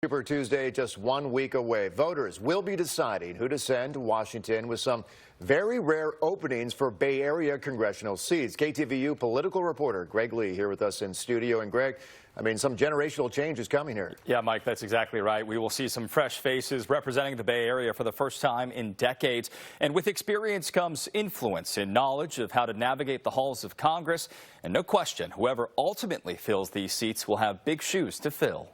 Super Tuesday just 1 week away. Voters will be deciding who to send to Washington with some very rare openings for Bay Area congressional seats. KTVU political reporter Greg Lee here with us in studio. And Greg, some generational change is coming here. Yeah, Mike, that's exactly right. We will see some fresh faces representing the Bay Area for the first time in decades. And with experience comes influence and knowledge of how to navigate the halls of Congress. And no question, whoever ultimately fills these seats will have big shoes to fill.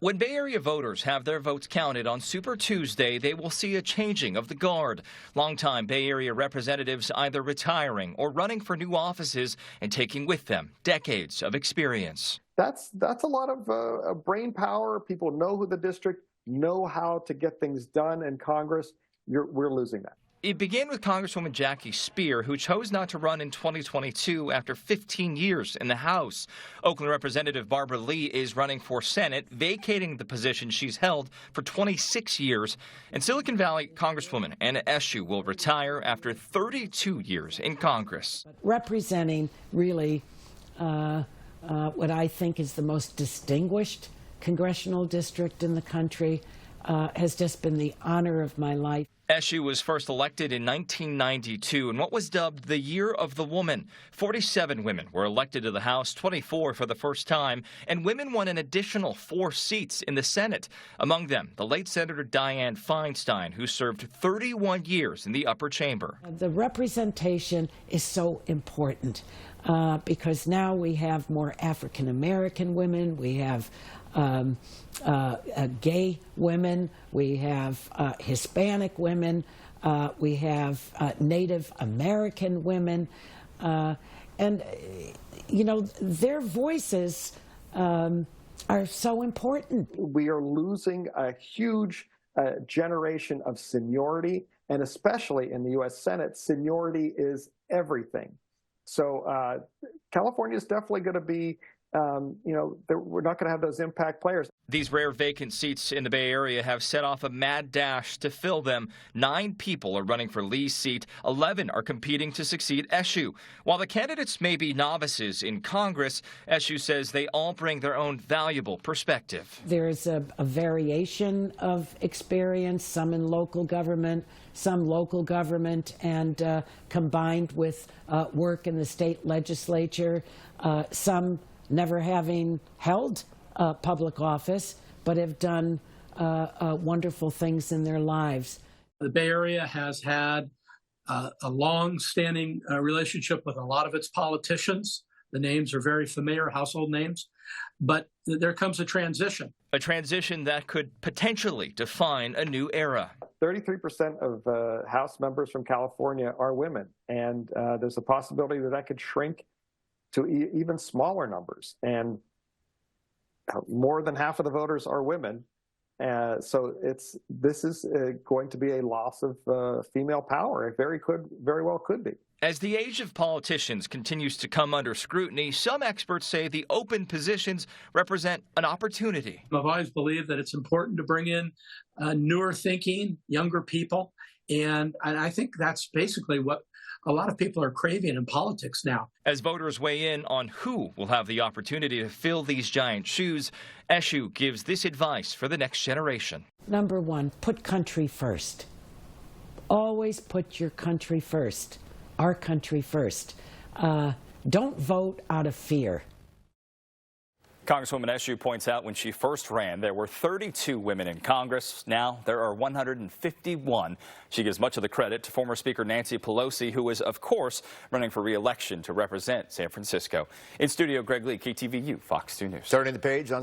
When Bay Area voters have their votes counted on Super Tuesday, they will see a changing of the guard. Longtime Bay Area representatives either retiring or running for new offices and taking with them decades of experience. That's a lot of brain power. People know who the district, know how to get things done in Congress. We're losing that. It began with Congresswoman Jackie Speier, who chose not to run in 2022 after 15 years in the House. Oakland Representative Barbara Lee is running for Senate, vacating the position she's held for 26 years. And Silicon Valley Congresswoman Anna Eshoo will retire after 32 years in Congress. Representing really what I think is the most distinguished congressional district in the country has just been the honor of my life. Eshoo was first elected in 1992 in what was dubbed the Year of the Woman. 47 women were elected to the House, 24 for the first time, and women won an additional 4 seats in the Senate. Among them, the late Senator Dianne Feinstein, who served 31 years in the upper chamber. The representation is so important because now we have more African American women, we have gay women, we have Hispanic women, we have Native American women, and their voices are so important. We are losing a huge generation of seniority, and especially in the U.S. Senate, seniority is everything. So California is definitely going to be we're not going to have those impact players. These rare vacant seats in the Bay Area have set off a mad dash to fill them. 9 people are running for Lee's seat. 11 are competing to succeed Eshoo. While the candidates may be novices in Congress, Eshoo says they all bring their own valuable perspective. There's a variation of experience, some in local government, some local government, and combined with work in the state legislature, some never having held public office, but have done wonderful things in their lives. The Bay Area has had a long-standing relationship with a lot of its politicians. The names are very familiar, household names, but there comes a transition. A transition that could potentially define a new era. 33% of House members from California are women, and there's a possibility that could shrink to even smaller numbers, and more than half of the voters are women. So this is going to be a loss of female power. It very well could be. As the age of politicians continues to come under scrutiny, some experts say the open positions represent an opportunity. I've always believed that it's important to bring in newer thinking, younger people, and I think that's basically what a lot of people are craving in politics now. As voters weigh in on who will have the opportunity to fill these giant shoes, Eshoo gives this advice for the next generation. Number 1, put country first. Always put your country first, our country first. Don't vote out of fear. Congresswoman Eshoo points out when she first ran, there were 32 women in Congress. Now there are 151. She gives much of the credit to former Speaker Nancy Pelosi, who is, of course, running for re-election to represent San Francisco. In studio, Greg Lee, KTVU, Fox 2 News. Starting the page on